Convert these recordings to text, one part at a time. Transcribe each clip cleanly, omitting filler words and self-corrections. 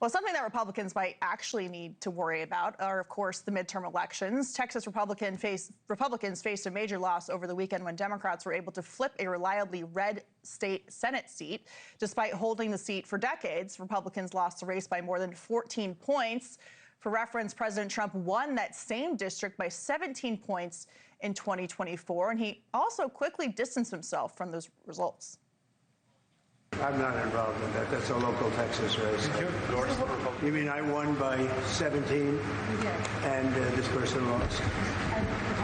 Well, something that Republicans might actually need to worry about are, of course, the midterm elections. Texas Republicans faced a major loss over the weekend when Democrats were able to flip a reliably red state Senate seat. Despite holding the seat for decades, Republicans lost the race by more than 14 points. For reference, President Trump won that same district by 17 points in 2024, and he also quickly distanced himself from those results. I'm not involved in that. That's a local Texas race. Did you endorse the Republican? You mean I won by 17 and this person lost?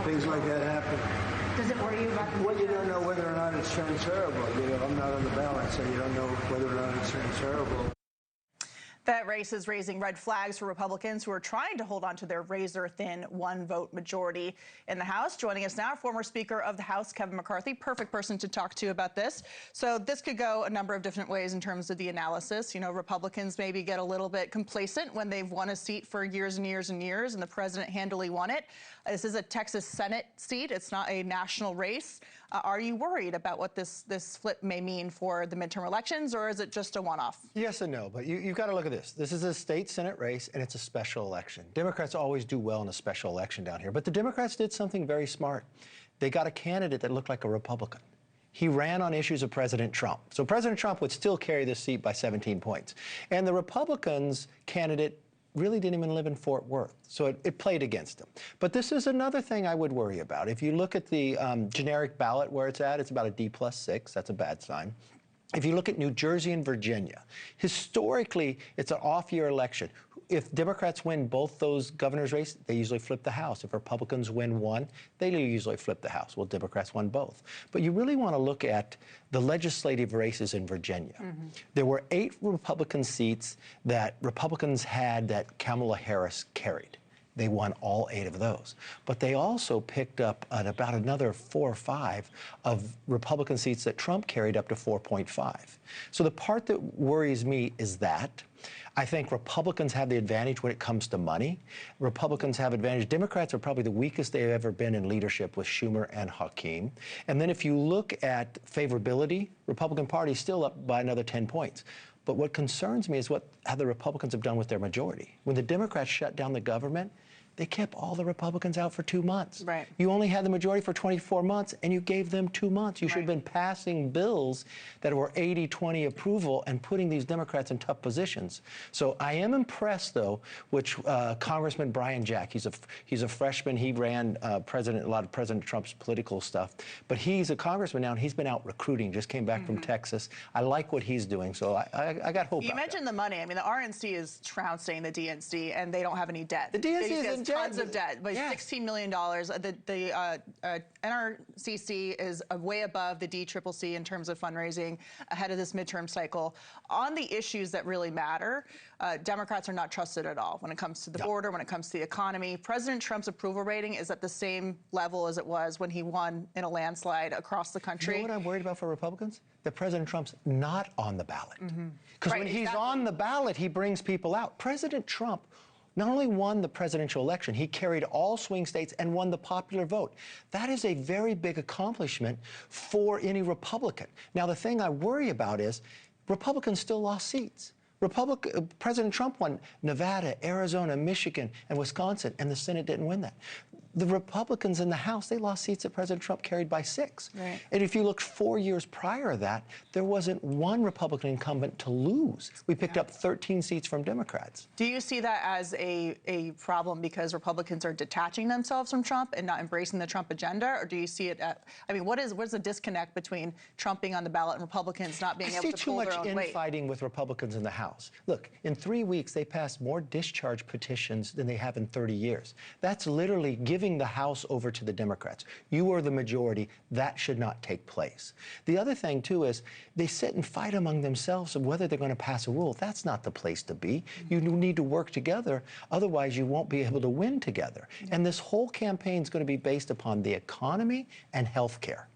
Things like that happen. Does it worry you about the Well, you don't know whether or not it's transferable. You know, I'm not on the ballot, so you don't know whether or not it's transferable. That race is raising red flags for Republicans who are trying to hold on to their razor-thin one-vote majority in the House. Joining us now, former Speaker of the House, Kevin McCarthy. Perfect person to talk to about this. So this could go a number of different ways in terms of the analysis. You know, Republicans maybe get a little bit complacent when they've won a seat for years and years and years, and the president handily won it. This is a Texas Senate seat. It's not a national race. Are you worried about what this flip may mean for the midterm elections, or is it just a one-off? Yes and no, but you've got to look at this. This is a state Senate race, and it's a special election. Democrats always do well in a special election down here, but the Democrats did something very smart. They got a candidate that looked like a Republican. He ran on issues of President Trump. So President Trump would still carry this seat by 17 points. And the Republicans' candidate really didn't even live in Fort Worth, so it played against him. But this is another thing I would worry about. If you look at the generic ballot where it's at, it's about a D+6. That's a bad sign. If you look at New Jersey and Virginia, historically, it's an off-year election. If Democrats win both those governor's races, they usually flip the House. If Republicans win one, they usually flip the House. Well, Democrats won both. But you really want to look at the legislative races in Virginia. There were 8 Republican seats that Republicans had that Kamala Harris carried. They won all 8 of those. But they also picked up about another 4 or 5 of Republican seats that Trump carried up to 4.5. So the part that worries me is that. I think Republicans have the advantage when it comes to money. Republicans have advantage. Democrats are probably the weakest they've ever been in leadership with Schumer and Hakeem. And then if you look at favorability, Republican Party is still up by another 10 points. But what concerns me is how the Republicans have done with their majority. When the Democrats shut down the government, they kept all the Republicans out for 2 months. Right. You only had the majority for 24 months, and you gave them 2 months. You should have been passing bills that were 80-20 approval and putting these Democrats in tough positions. So I am impressed, though, with Congressman Brian Jack. He's a freshman. He ran a lot of President Trump's political stuff. But he's a congressman now, and he's been out recruiting, just came back from Texas. I like what he's doing, so I got hope. You mentioned the money. I mean, the RNC is trouncing the DNC, and they don't have any debt. The DNC is in tons of debt, but $16 million. The NRCC is way above the DCCC in terms of fundraising ahead of this midterm cycle. On the issues that really matter, Democrats are not trusted at all when it comes to the border, when it comes to the economy. President Trump's approval rating is at the same level as it was when he won in a landslide across the country. You know what I'm worried about for Republicans? That President Trump's not on the ballot. Because when he's on the ballot, he brings people out. President Trump not only won the presidential election, he carried all swing states and won the popular vote. That is a very big accomplishment for any Republican. Now, the thing I worry about is Republicans still lost seats. President Trump won Nevada, Arizona, Michigan, and Wisconsin, and the Senate didn't win that. The Republicans in the House, they lost seats that President Trump carried by 6. Right. And if you look 4 years prior to that, there wasn't one Republican incumbent to lose. We picked up 13 seats from Democrats. Do you see that as a problem because Republicans are detaching themselves from Trump and not embracing the Trump agenda? Or do you see it I mean, what is the disconnect between Trump being on the ballot and Republicans not being able to pull their own weight? I see too much infighting with Republicans in the House. Look, in 3 weeks, they passed more discharge petitions than they have in 30 years. That's literally giving the House over to the Democrats. You are the majority. That should not take place. The other thing, too, is they sit and fight among themselves of whether they're going to pass a rule. That's not the place to be. You need to work together. Otherwise, you won't be able to win together. And this whole campaign is going to be based upon the economy and health care.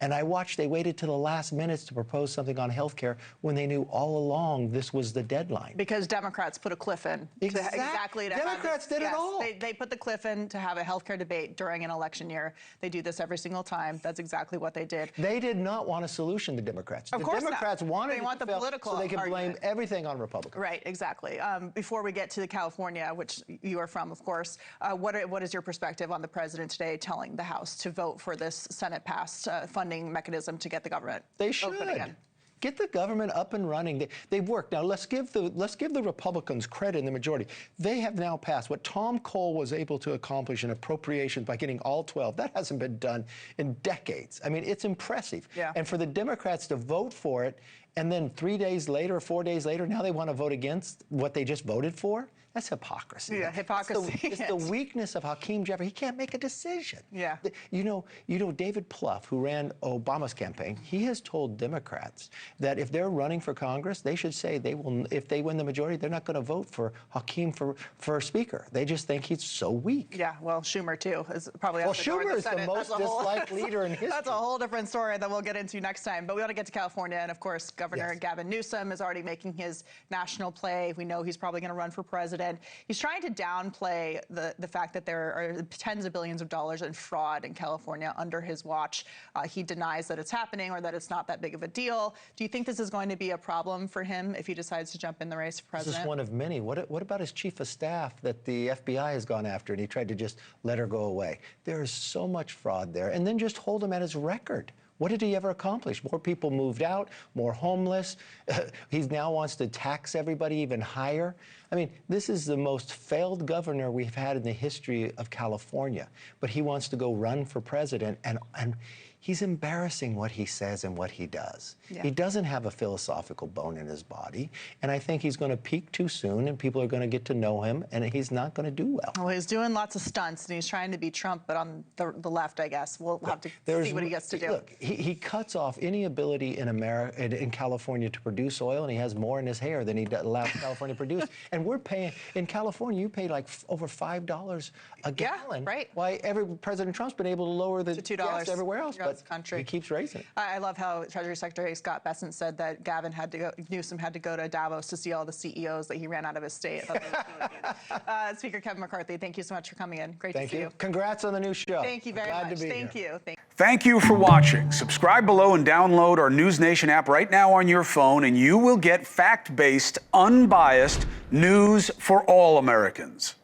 And I watched, they waited to the last minutes to propose something on health care when they knew all along this was the deadline. Because Democrats put a cliff in. Exactly. Democrats did it all. They put the cliff in to have a health care debate during an election year. They do this every single time. That's exactly what they did. They did not want a solution, the Democrats. Of course Democrats not. wanted they want to the fail political so they could argument. blame everything on Republicans. Right, exactly. Before we get to California, which you are from, of course, what is your perspective on the president today telling the House to vote for this Senate-passed funding mechanism to get the government open again? Get the government up and running. They've worked. Now let's give the Republicans credit in the majority. They have now passed what Tom Cole was able to accomplish in appropriations by getting all 12. That hasn't been done in decades. I mean, it's impressive. Yeah. And for the Democrats to vote for it, and then 3 days later, 4 days later, now they want to vote against what they just voted for? That's hypocrisy. Yeah, hypocrisy. It's the weakness of Hakeem Jeffrey. He can't make a decision. Yeah. You know, David Plouffe, who ran Obama's campaign, he has told Democrats that if they're running for Congress, they should say they will. If they win the majority, they're not going to vote for Hakeem for Speaker. They just think he's so weak. Yeah. Well, Schumer too is probably. Well, Schumer is the most disliked leader in history. That's a whole different story that we'll get into next time. But we want to get to California, and of course, Governor Gavin Newsom is already making his national play. We know he's probably going to run for president. He's trying to downplay the fact that there are tens of billions of dollars in fraud in California under his watch. He denies that it's happening or that it's not that big of a deal. Do you think this is going to be a problem for him if he decides to jump in the race for president? This is one of many. What about his chief of staff that the FBI has gone after and he tried to just let her go away? There is so much fraud there. And then just hold him at his record. What did he ever accomplish? More people moved out, more homeless. He now wants to tax everybody even higher. I mean, this is the most failed governor we've had in the history of California. But he wants to go run for president, and he's embarrassing what he says and what he does. Yeah. He doesn't have a philosophical bone in his body, and I think he's going to peak too soon, and people are going to get to know him, and he's not going to do well. Well, he's doing lots of stunts, and he's trying to be Trump, but on the left, I guess. We'll have to see what he gets to do. Look, he cuts off any ability in California to produce oil, and he has more in his hair than he allows California to produce. And we're paying, in California, you pay like over $5 a gallon. Yeah, right. Why President Trump's been able to lower the to $2 gas everywhere else, but the country. he keeps raising it. I love how Treasury Secretary Scott Bessent said that Newsom had to go to Davos to see all the CEOs that he ran out of his state. I thought that was really good. Speaker Kevin McCarthy, thank you so much for coming in. Great to see you. Congrats on the new show. Thank you very much. Glad to be Thank here. you. Thank you for watching. Subscribe below and download our NewsNation app right now on your phone, and you will get fact-based, unbiased news for all Americans.